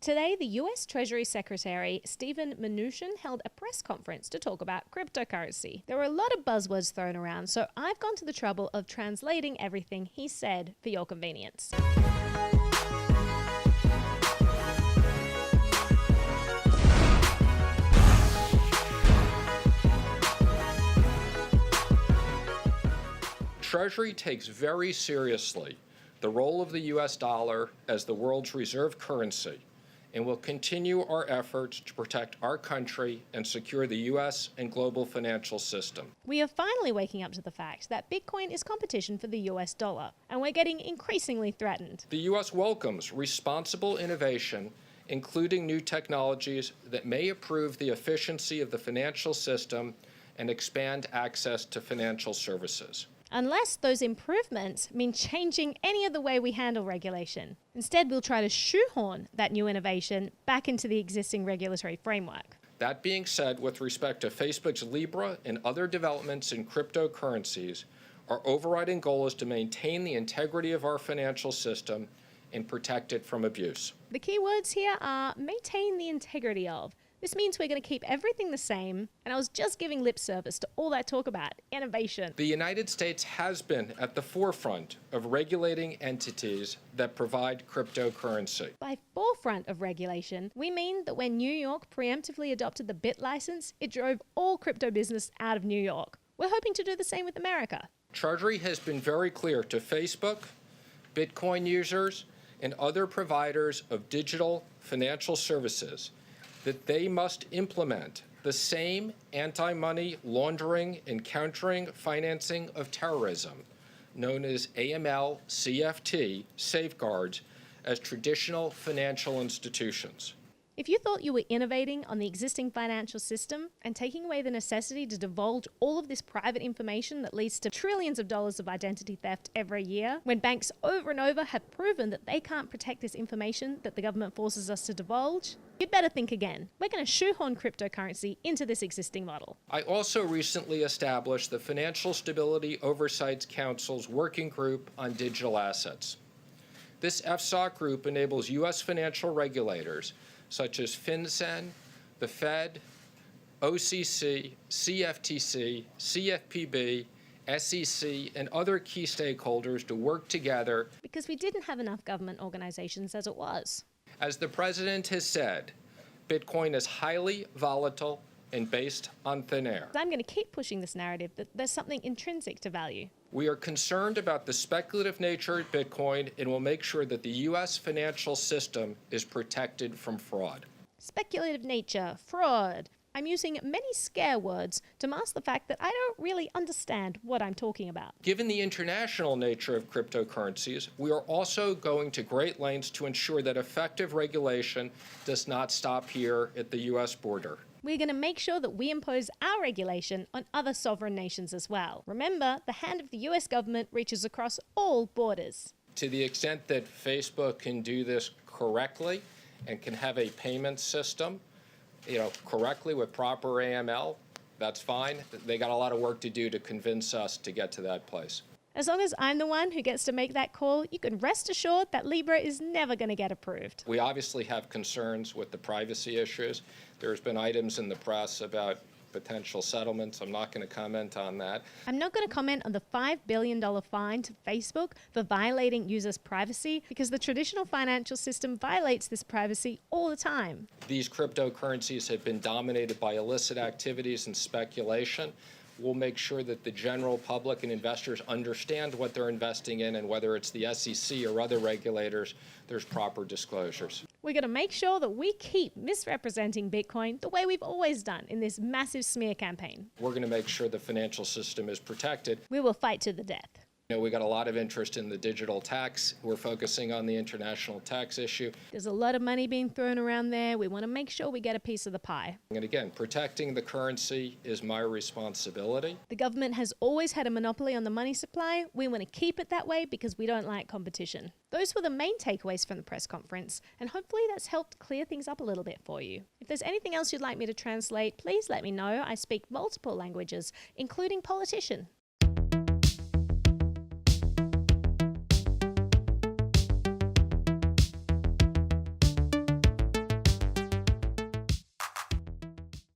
Today, the US Treasury Secretary Mnuchin held a press conference to talk about cryptocurrency. There were a lot of buzzwords thrown around, so I've gone to the trouble of translating everything he said for your convenience. Treasury takes very seriously the role of the US dollar as the world's reserve currency and will continue our efforts to protect our country and secure the US and global financial system. We are finally waking up to the fact that Bitcoin is competition for the US dollar, and we're getting increasingly threatened. The US welcomes responsible innovation, including new technologies that may improve the efficiency of the financial system and expand access to financial services. Unless those improvements mean changing any of the way we handle regulation. Instead, we'll try to shoehorn that new innovation back into the existing regulatory framework. That being said, with respect to Facebook's Libra and other developments in cryptocurrencies, our overriding goal is to maintain the integrity of our financial system and protect it from abuse. The key words here are maintain the integrity of. This means we're going to keep everything the same, and I was just giving lip service to all that talk about innovation. The United States has been at the forefront of regulating entities that provide cryptocurrency. By forefront of regulation, we mean that when New York preemptively adopted the BIT license, it drove all crypto business out of New York. We're hoping to do the same with America. Treasury has been very clear to Facebook, Bitcoin users, and other providers of digital financial services that they must implement the same anti-money laundering and countering financing of terrorism, known as AML, CFT, safeguards as traditional financial institutions. If you thought you were innovating on the existing financial system and taking away the necessity to divulge all of this private information that leads to trillions of dollars of identity theft every year, when banks over and over have proven that they can't protect this information that the government forces us to divulge, you'd better think again. We're going to shoehorn cryptocurrency into this existing model. I also recently established the Financial Stability Oversight Council's Working Group on Digital Assets. This FSOC group enables U.S. financial regulators such as FinCEN, the Fed, OCC, CFTC, CFPB, SEC, and other key stakeholders to work together. Because we didn't have enough government organizations as it was. As the president has said, Bitcoin is highly volatile and based on thin air. I'm going to keep pushing this narrative that there's something intrinsic to value. We are concerned about the speculative nature of Bitcoin and will make sure that the U.S. financial system is protected from fraud. Speculative nature, fraud. I'm using many scare words to mask the fact that I don't really understand what I'm talking about. Given the international nature of cryptocurrencies, we are also going to great lengths to ensure that effective regulation does not stop here at the U.S. border. We're going to make sure that we impose our regulation on other sovereign nations as well. Remember, the hand of the US government reaches across all borders. To the extent that Facebook can do this correctly and can have a payment system, correctly with proper AML, that's fine. They got a lot of work to do to convince us to get to that place. As long as I'm the one who gets to make that call, you can rest assured that Libra is never going to get approved. We obviously have concerns with the privacy issues. There's been items in the press about potential settlements. I'm not going to comment on that. I'm not going to comment on the $5 billion fine to Facebook for violating users' privacy because the traditional financial system violates this privacy all the time. These cryptocurrencies have been dominated by illicit activities and speculation. We'll make sure that the general public and investors understand what they're investing in, and whether it's the SEC or other regulators, there's proper disclosures. We're going to make sure that we keep misrepresenting Bitcoin the way we've always done in this massive smear campaign. We're going to make sure the financial system is protected. We will fight to the death. We got a lot of interest in the digital tax. We're focusing on the international tax issue. There's a lot of money being thrown around there. We want to make sure we get a piece of the pie. And again, protecting the currency is my responsibility. The government has always had a monopoly on the money supply. We want to keep it that way because we don't like competition. Those were the main takeaways from the press conference, and hopefully that's helped clear things up a little bit for you. If there's anything else you'd like me to translate, please let me know. I speak multiple languages, including politician.